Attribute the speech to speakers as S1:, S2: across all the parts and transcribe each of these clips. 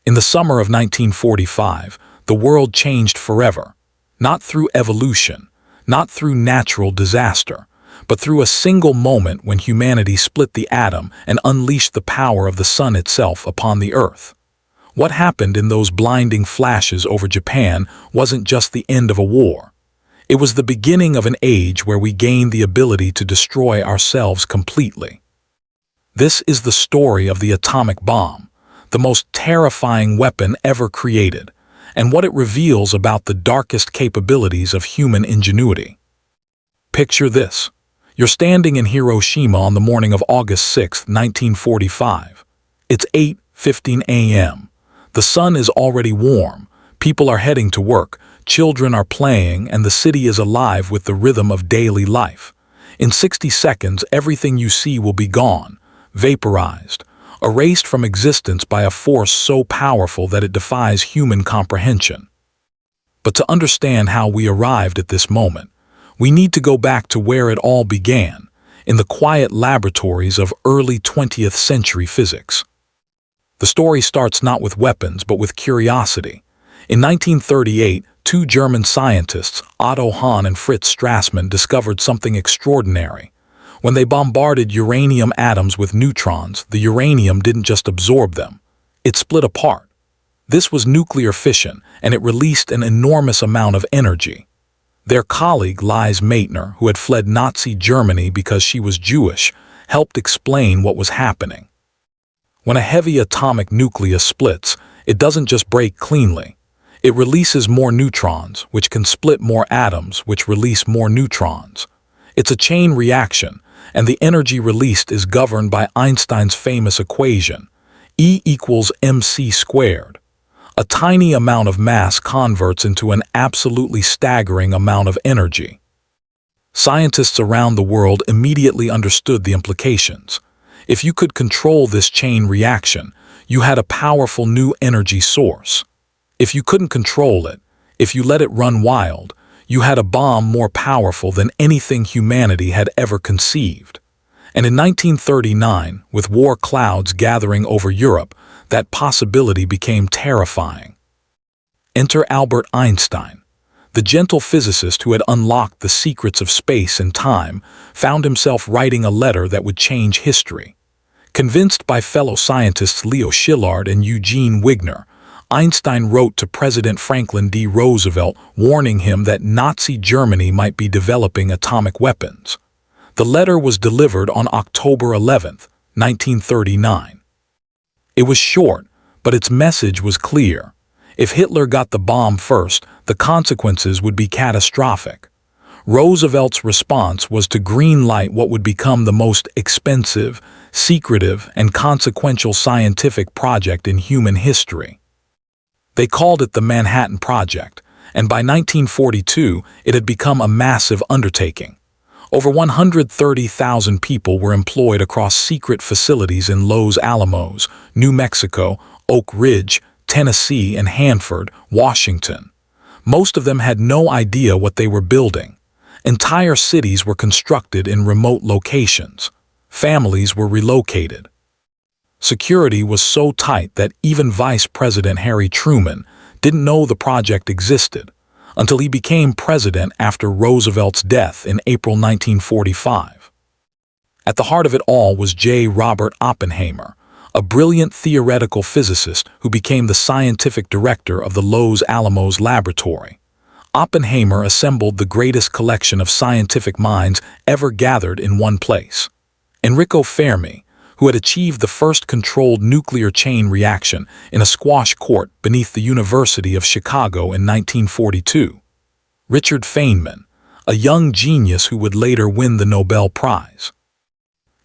S1: In the summer of 1945, the world changed forever, not through evolution, not through natural disaster, but through a single moment when humanity split the atom and unleashed the power of the sun itself upon the earth. What happened in those blinding flashes over Japan wasn't just the end of a war. It was the beginning of an age where we gained the ability to destroy ourselves completely. This is the story of the atomic bomb, the most terrifying weapon ever created, and what it reveals about the darkest capabilities of human ingenuity. Picture this. You're standing in Hiroshima on the morning of August 6, 1945. It's 8:15 a.m. The sun is already warm, people are heading to work, children are playing, and the city is alive with the rhythm of daily life. In 60 seconds, everything you see will be gone, vaporized, erased from existence by a force so powerful that it defies human comprehension. But to understand how we arrived at this moment, we need to go back to where it all began, in the quiet laboratories of early 20th century physics. The story starts not with weapons, but with curiosity. In 1938, two German scientists, Otto Hahn and Fritz Strassmann, discovered something extraordinary. When they bombarded uranium atoms with neutrons, the uranium didn't just absorb them. It split apart. This was nuclear fission, and it released an enormous amount of energy. Their colleague, Lise Meitner, who had fled Nazi Germany because she was Jewish, helped explain what was happening. When a heavy atomic nucleus splits, it doesn't just break cleanly. It releases more neutrons, which can split more atoms, which release more neutrons. It's a chain reaction, and the energy released is governed by Einstein's famous equation, E equals mc squared. A tiny amount of mass converts into an absolutely staggering amount of energy. Scientists around the world immediately understood the implications. If you could control this chain reaction, you had a powerful new energy source. If you couldn't control it, if you let it run wild, you had a bomb more powerful than anything humanity had ever conceived. And in 1939, with war clouds gathering over Europe, that possibility became terrifying. Enter Albert Einstein. The gentle physicist who had unlocked the secrets of space and time found himself writing a letter that would change history. Convinced by fellow scientists Leo Szilard and Eugene Wigner, Einstein wrote to President Franklin D. Roosevelt warning him that Nazi Germany might be developing atomic weapons. The letter was delivered on October 11, 1939. It was short, but its message was clear. If Hitler got the bomb first, the consequences would be catastrophic. Roosevelt's response was to green-light what would become the most expensive, secretive, and consequential scientific project in human history. They called it the Manhattan Project, and by 1942 it had become a massive undertaking. Over 130,000 people were employed across secret facilities in Los Alamos, New Mexico, Oak Ridge, Tennessee, and Hanford, Washington. Most of them had no idea what they were building. Entire cities were constructed in remote locations. Families were relocated. Security was so tight that even Vice President Harry Truman didn't know the project existed until he became president after Roosevelt's death in April 1945. At the heart of it all was J. Robert Oppenheimer, a brilliant theoretical physicist who became the scientific director of the Los Alamos Laboratory. Oppenheimer assembled the greatest collection of scientific minds ever gathered in one place. Enrico Fermi, who had achieved the first controlled nuclear chain reaction in a squash court beneath the University of Chicago in 1942. Richard Feynman, a young genius who would later win the Nobel Prize.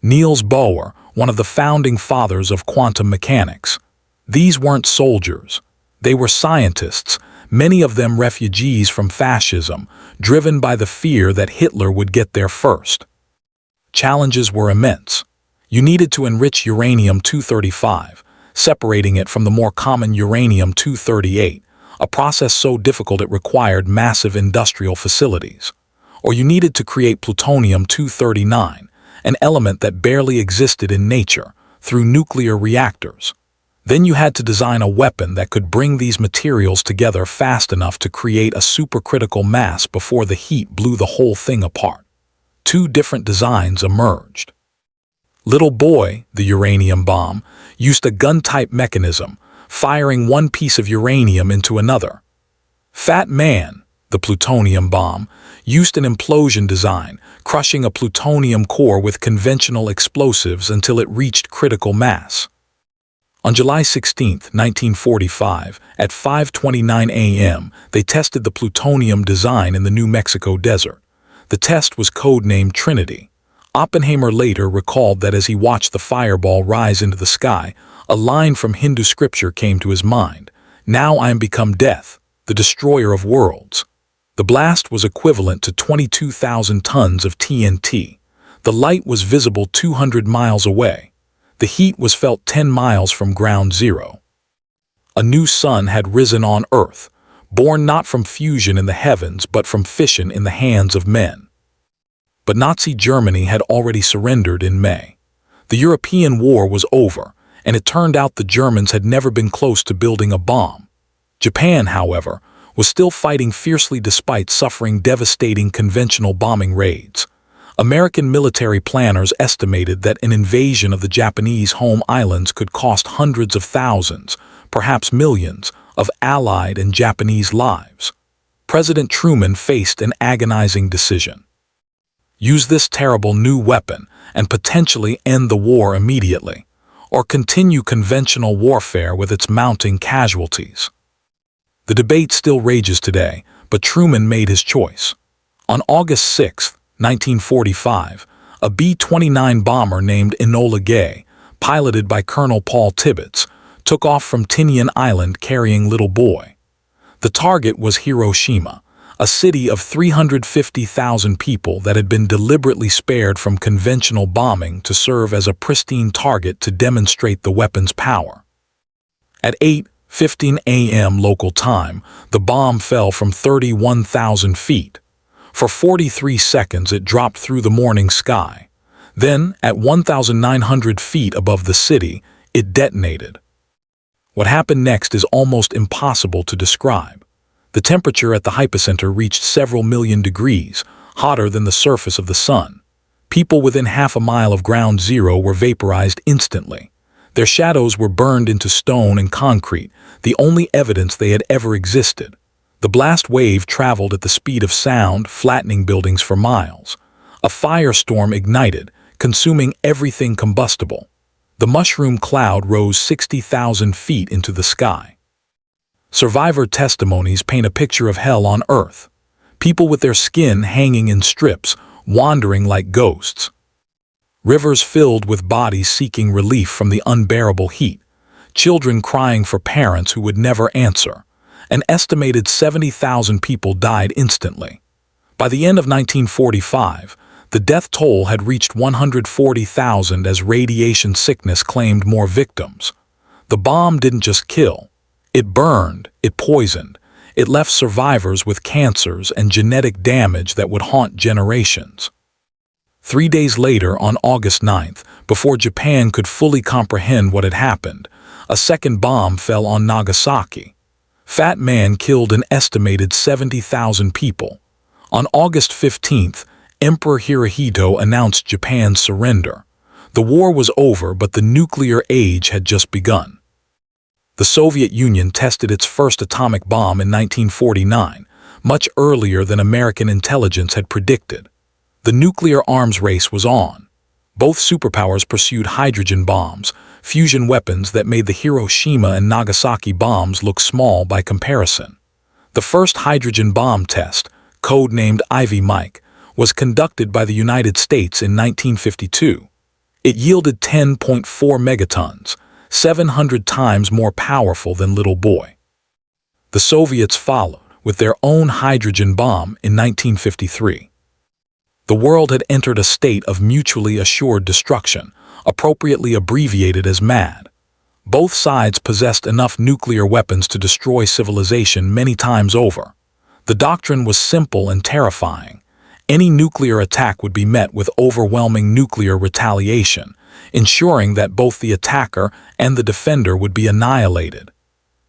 S1: Niels Bohr, one of the founding fathers of quantum mechanics. These weren't soldiers. They were scientists, many of them refugees from fascism, driven by the fear that Hitler would get there first. Challenges were immense. You needed to enrich uranium-235, separating it from the more common uranium-238, a process so difficult it required massive industrial facilities. Or you needed to create plutonium-239, an element that barely existed in nature, through nuclear reactors. Then you had to design a weapon that could bring these materials together fast enough to create a supercritical mass before the heat blew the whole thing apart. Two different designs emerged. Little Boy, the uranium bomb, used a gun-type mechanism, firing one piece of uranium into another. Fat Man, the plutonium bomb, used an implosion design, crushing a plutonium core with conventional explosives until it reached critical mass. On July 16, 1945, at 5:29 a.m., they tested the plutonium design in the New Mexico desert. The test was codenamed Trinity. Oppenheimer later recalled that as he watched the fireball rise into the sky, a line from Hindu scripture came to his mind. "Now I am become death, the destroyer of worlds." The blast was equivalent to 22,000 tons of TNT. The light was visible 200 miles away. The heat was felt 10 miles from ground zero. A new sun had risen on Earth, born not from fusion in the heavens but from fission in the hands of men. But Nazi Germany had already surrendered in May. The European war was over, and it turned out the Germans had never been close to building a bomb. Japan, however, was still fighting fiercely despite suffering devastating conventional bombing raids. American military planners estimated that an invasion of the Japanese home islands could cost hundreds of thousands, perhaps millions, of Allied and Japanese lives. President Truman faced an agonizing decision. Use this terrible new weapon and potentially end the war immediately, or continue conventional warfare with its mounting casualties. The debate still rages today, but Truman made his choice. On August 6, 1945, a B-29 bomber named Enola Gay, piloted by Colonel Paul Tibbets, took off from Tinian Island carrying Little Boy. The target was Hiroshima, a city of 350,000 people that had been deliberately spared from conventional bombing to serve as a pristine target to demonstrate the weapon's power. At 8:15 a.m. local time, the bomb fell from 31,000 feet. For 43 seconds it dropped through the morning sky. Then, at 1,900 feet above the city, it detonated. What happened next is almost impossible to describe. The temperature at the hypocenter reached several million degrees, hotter than the surface of the sun. People within half a mile of ground zero were vaporized instantly. Their shadows were burned into stone and concrete, the only evidence they had ever existed. The blast wave traveled at the speed of sound, flattening buildings for miles. A firestorm ignited, consuming everything combustible. The mushroom cloud rose 60,000 feet into the sky. Survivor testimonies paint a picture of hell on Earth. People with their skin hanging in strips, wandering like ghosts. Rivers filled with bodies seeking relief from the unbearable heat. Children crying for parents who would never answer. An estimated 70,000 people died instantly. By the end of 1945, the death toll had reached 140,000 as radiation sickness claimed more victims. The bomb didn't just kill. It burned, it poisoned, it left survivors with cancers and genetic damage that would haunt generations. 3 days later, on August 9th, before Japan could fully comprehend what had happened, a second bomb fell on Nagasaki. Fat Man killed an estimated 70,000 people. On August 15th, Emperor Hirohito announced Japan's surrender. The war was over, but the nuclear age had just begun. The Soviet Union tested its first atomic bomb in 1949, much earlier than American intelligence had predicted. The nuclear arms race was on. Both superpowers pursued hydrogen bombs, fusion weapons that made the Hiroshima and Nagasaki bombs look small by comparison. The first hydrogen bomb test, codenamed Ivy Mike, was conducted by the United States in 1952. It yielded 10.4 megatons, 700 times more powerful than Little Boy. The Soviets followed with their own hydrogen bomb in 1953. The world had entered a state of mutually assured destruction, appropriately abbreviated as MAD. Both sides possessed enough nuclear weapons to destroy civilization many times over. The doctrine was simple and terrifying. Any nuclear attack would be met with overwhelming nuclear retaliation, ensuring that both the attacker and the defender would be annihilated.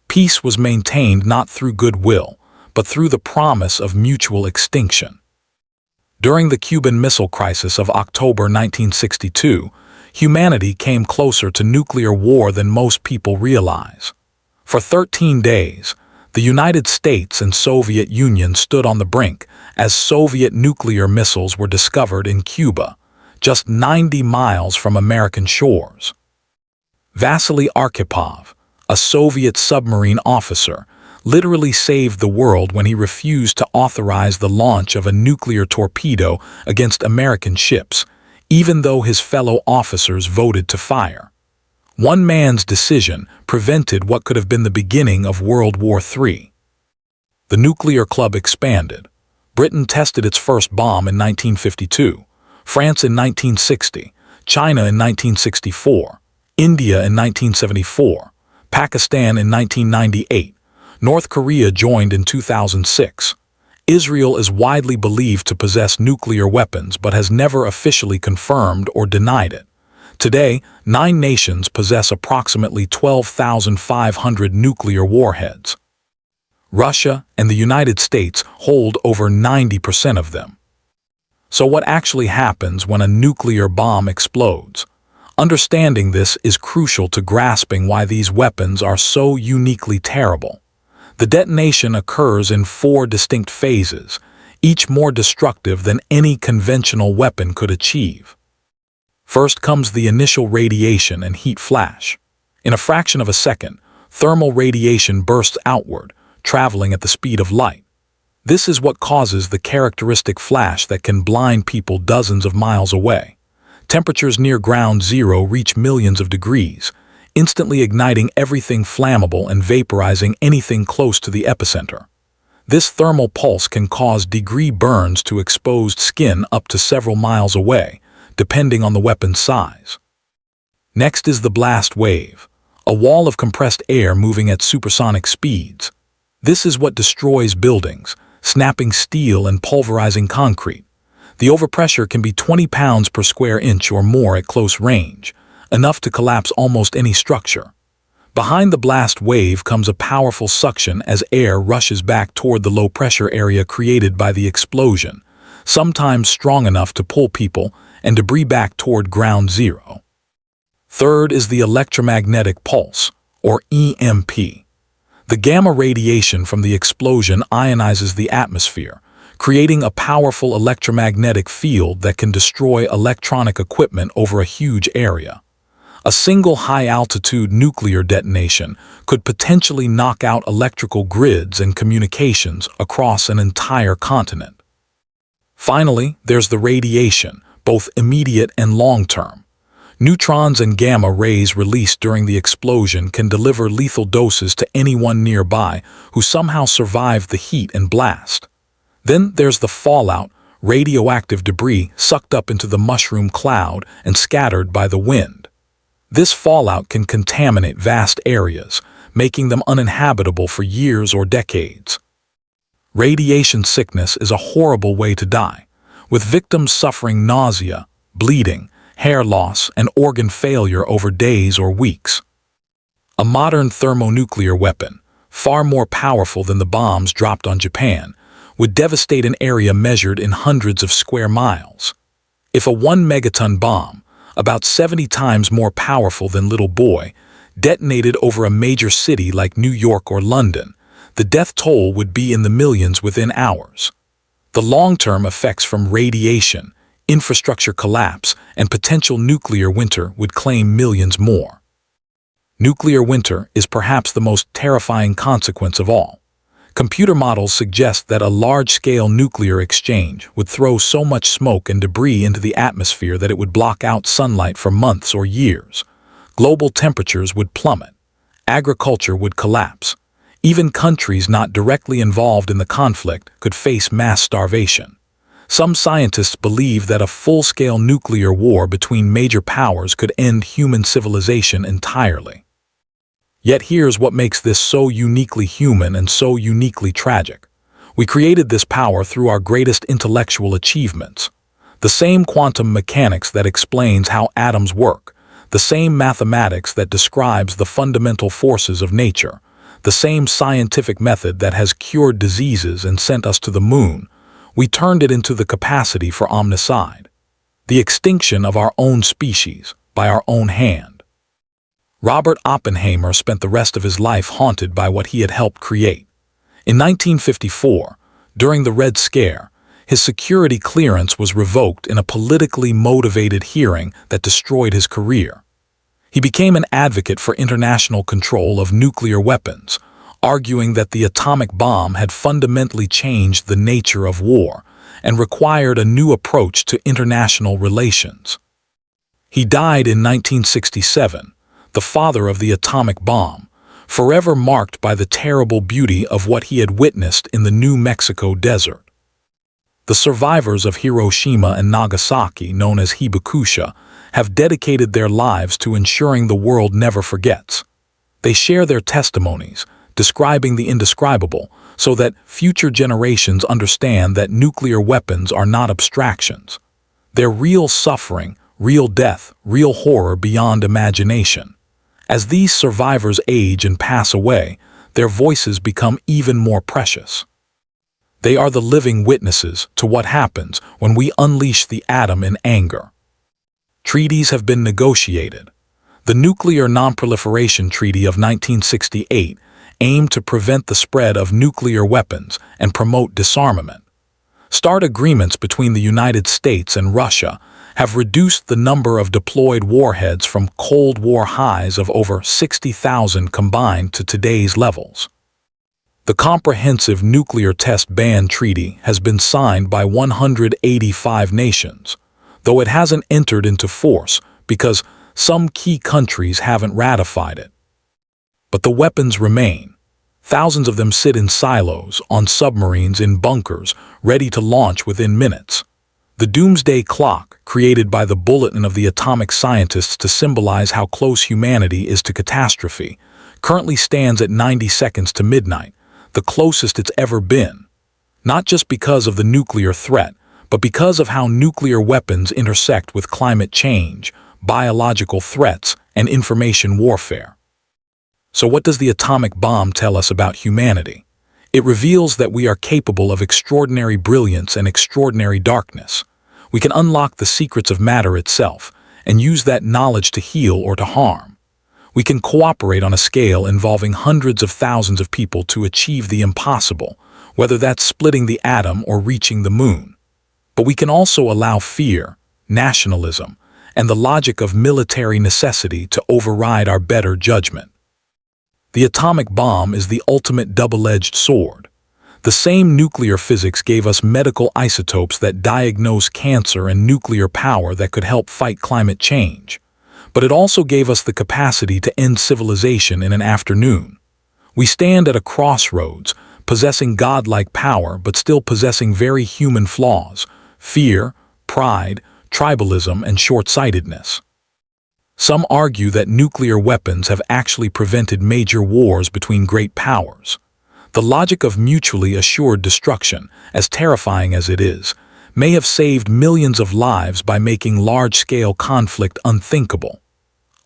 S1: Peace was maintained not through goodwill, but through the promise of mutual extinction. During the Cuban Missile Crisis of October 1962, humanity came closer to nuclear war than most people realize. For 13 days, the United States and Soviet Union stood on the brink as Soviet nuclear missiles were discovered in Cuba, just 90 miles from American shores. Vasily Arkhipov, a Soviet submarine officer, literally saved the world when he refused to authorize the launch of a nuclear torpedo against American ships, even though his fellow officers voted to fire. One man's decision prevented what could have been the beginning of World War III. The nuclear club expanded. Britain tested its first bomb in 1952, France in 1960, China in 1964, India in 1974, Pakistan in 1998, North Korea joined in 2006. Israel is widely believed to possess nuclear weapons but has never officially confirmed or denied it. Today, 9 nations possess approximately 12,500 nuclear warheads. Russia and the United States hold over 90% of them. So what actually happens when a nuclear bomb explodes? Understanding this is crucial to grasping why these weapons are so uniquely terrible. The detonation occurs in 4 distinct phases, each more destructive than any conventional weapon could achieve. First comes the initial radiation and heat flash. In a fraction of a second, thermal radiation bursts outward, traveling at the speed of light. This is what causes the characteristic flash that can blind people dozens of miles away. Temperatures near ground zero reach millions of degrees, instantly igniting everything flammable and vaporizing anything close to the epicenter. This thermal pulse can cause degree burns to exposed skin up to several miles away, depending on the weapon's size. Next is the blast wave, a wall of compressed air moving at supersonic speeds. This is what destroys buildings, snapping steel and pulverizing concrete. The overpressure can be 20 pounds per square inch or more at close range, enough to collapse almost any structure. Behind the blast wave comes a powerful suction as air rushes back toward the low-pressure area created by the explosion, sometimes strong enough to pull people and debris back toward ground zero. Third is the electromagnetic pulse, or EMP. The gamma radiation from the explosion ionizes the atmosphere, creating a powerful electromagnetic field that can destroy electronic equipment over a huge area. A single high-altitude nuclear detonation could potentially knock out electrical grids and communications across an entire continent. Finally, there's the radiation, both immediate and long-term. Neutrons and gamma rays released during the explosion can deliver lethal doses to anyone nearby who somehow survived the heat and blast. Then there's the fallout, radioactive debris sucked up into the mushroom cloud and scattered by the wind. This fallout can contaminate vast areas, making them uninhabitable for years or decades. Radiation sickness is a horrible way to die, with victims suffering nausea, bleeding, hair loss, and organ failure over days or weeks. A modern thermonuclear weapon, far more powerful than the bombs dropped on Japan, would devastate an area measured in hundreds of square miles. If a 1-megaton bomb, about 70 times more powerful than Little Boy, detonated over a major city like New York or London, the death toll would be in the millions within hours. The long-term effects from radiation, infrastructure collapse, and potential nuclear winter would claim millions more. Nuclear winter is perhaps the most terrifying consequence of all. Computer models suggest that a large-scale nuclear exchange would throw so much smoke and debris into the atmosphere that it would block out sunlight for months or years. Global temperatures would plummet. Agriculture would collapse. Even countries not directly involved in the conflict could face mass starvation. Some scientists believe that a full-scale nuclear war between major powers could end human civilization entirely. Yet here's what makes this so uniquely human and so uniquely tragic. We created this power through our greatest intellectual achievements. The same quantum mechanics that explains how atoms work, the same mathematics that describes the fundamental forces of nature, the same scientific method that has cured diseases and sent us to the moon, we turned it into the capacity for omnicide, the extinction of our own species by our own hand. Robert Oppenheimer spent the rest of his life haunted by what he had helped create. In 1954, during the Red Scare, his security clearance was revoked in a politically motivated hearing that destroyed his career. He became an advocate for international control of nuclear weapons, arguing that the atomic bomb had fundamentally changed the nature of war and required a new approach to international relations. He died in 1967, the father of the atomic bomb, forever marked by the terrible beauty of what he had witnessed in the New Mexico desert. The survivors of Hiroshima and Nagasaki, known as Hibakusha, have dedicated their lives to ensuring the world never forgets. They share their testimonies, describing the indescribable, so that future generations understand that nuclear weapons are not abstractions. They're real suffering, real death, real horror beyond imagination. As these survivors age and pass away, their voices become even more precious. They are the living witnesses to what happens when we unleash the atom in anger. Treaties have been negotiated. The Nuclear Non-Proliferation Treaty of 1968 aimed to prevent the spread of nuclear weapons and promote disarmament. START agreements between the United States and Russia have reduced the number of deployed warheads from Cold War highs of over 60,000 combined to today's levels. The Comprehensive Nuclear Test Ban Treaty has been signed by 185 nations, though it hasn't entered into force because some key countries haven't ratified it. But the weapons remain. Thousands of them sit in silos, on submarines, in bunkers, ready to launch within minutes. The Doomsday Clock, created by the Bulletin of the Atomic Scientists to symbolize how close humanity is to catastrophe, currently stands at 90 seconds to midnight, the closest it's ever been, not just because of the nuclear threat, but because of how nuclear weapons intersect with climate change, biological threats, and information warfare. So what does the atomic bomb tell us about humanity? It reveals that we are capable of extraordinary brilliance and extraordinary darkness. We can unlock the secrets of matter itself and use that knowledge to heal or to harm. We can cooperate on a scale involving hundreds of thousands of people to achieve the impossible, whether that's splitting the atom or reaching the moon. But we can also allow fear, nationalism, and the logic of military necessity to override our better judgment. The atomic bomb is the ultimate double-edged sword. The same nuclear physics gave us medical isotopes that diagnose cancer and nuclear power that could help fight climate change. But it also gave us the capacity to end civilization in an afternoon. We stand at a crossroads, possessing godlike power but still possessing very human flaws: fear, pride, tribalism, and short-sightedness. Some argue that nuclear weapons have actually prevented major wars between great powers. The logic of mutually assured destruction, as terrifying as it is, may have saved millions of lives by making large-scale conflict unthinkable.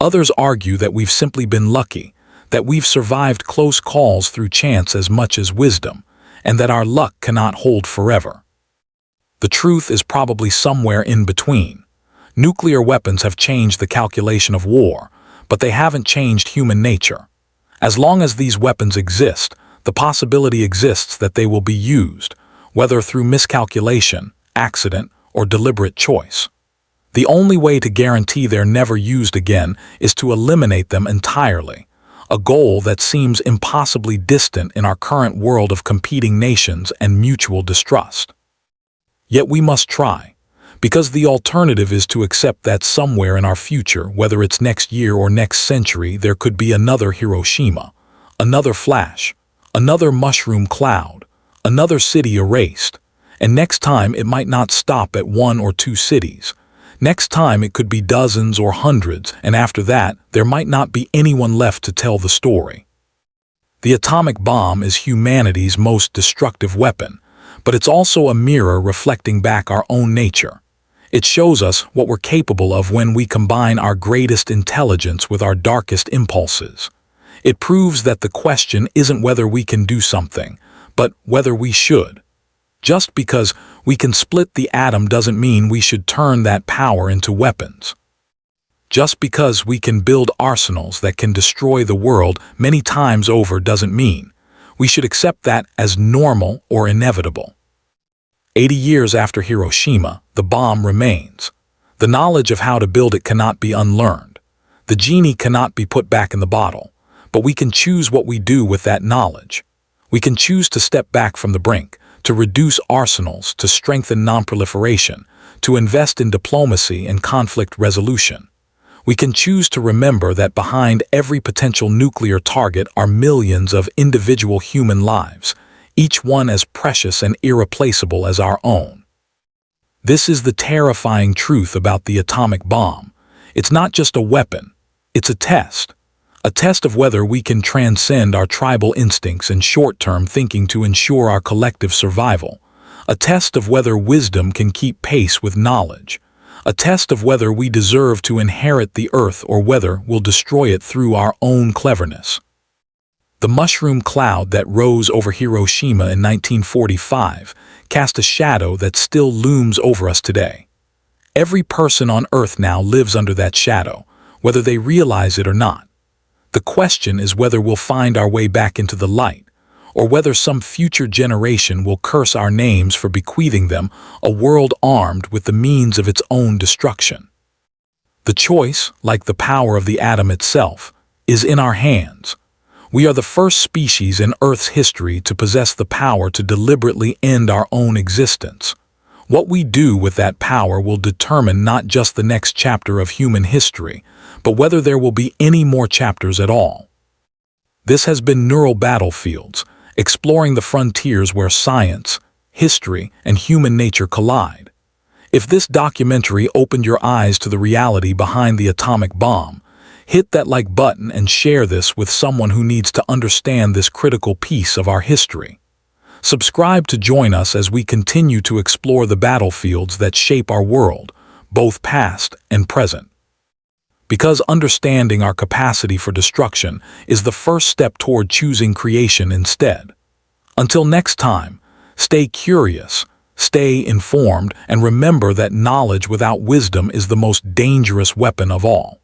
S1: Others argue that we've simply been lucky, that we've survived close calls through chance as much as wisdom, and that our luck cannot hold forever. The truth is probably somewhere in between. Nuclear weapons have changed the calculation of war, but they haven't changed human nature. As long as these weapons exist, the possibility exists that they will be used, whether through miscalculation, accident, or deliberate choice. The only way to guarantee they're never used again is to eliminate them entirely, a goal that seems impossibly distant in our current world of competing nations and mutual distrust. Yet we must try, because the alternative is to accept that somewhere in our future, whether it's next year or next century, there could be another Hiroshima, another flash, another mushroom cloud, another city erased, and next time it might not stop at 1 or 2 cities. Next time it could be dozens or hundreds, and after that there might not be anyone left to tell the story. The atomic bomb is humanity's most destructive weapon, but it's also a mirror reflecting back our own nature. It shows us what we're capable of when we combine our greatest intelligence with our darkest impulses. It proves that the question isn't whether we can do something, but whether we should. Just because we can split the atom doesn't mean we should turn that power into weapons. Just because we can build arsenals that can destroy the world many times over doesn't mean we should accept that as normal or inevitable. 80 years after Hiroshima, the bomb remains. The knowledge of how to build it cannot be unlearned. The genie cannot be put back in the bottle, but we can choose what we do with that knowledge. We can choose to step back from the brink, to reduce arsenals, to strengthen non-proliferation, to invest in diplomacy and conflict resolution. We can choose to remember that behind every potential nuclear target are millions of individual human lives, each one as precious and irreplaceable as our own. This is the terrifying truth about the atomic bomb. It's not just a weapon, it's a test. A test of whether we can transcend our tribal instincts and short-term thinking to ensure our collective survival. A test of whether wisdom can keep pace with knowledge. A test of whether we deserve to inherit the earth or whether we'll destroy it through our own cleverness. The mushroom cloud that rose over Hiroshima in 1945 cast a shadow that still looms over us today. Every person on Earth now lives under that shadow, whether they realize it or not. The question is whether we'll find our way back into the light, or whether some future generation will curse our names for bequeathing them a world armed with the means of its own destruction. The choice, like the power of the atom itself, is in our hands. We are the first species in Earth's history to possess the power to deliberately end our own existence. What we do with that power will determine not just the next chapter of human history, but whether there will be any more chapters at all. This has been Neural Battlefields, exploring the frontiers where science, history, and human nature collide. If this documentary opened your eyes to the reality behind the atomic bomb, hit that like button and share this with someone who needs to understand this critical piece of our history. Subscribe to join us as we continue to explore the battlefields that shape our world, both past and present. Because understanding our capacity for destruction is the first step toward choosing creation instead. Until next time, stay curious, stay informed, and remember that knowledge without wisdom is the most dangerous weapon of all.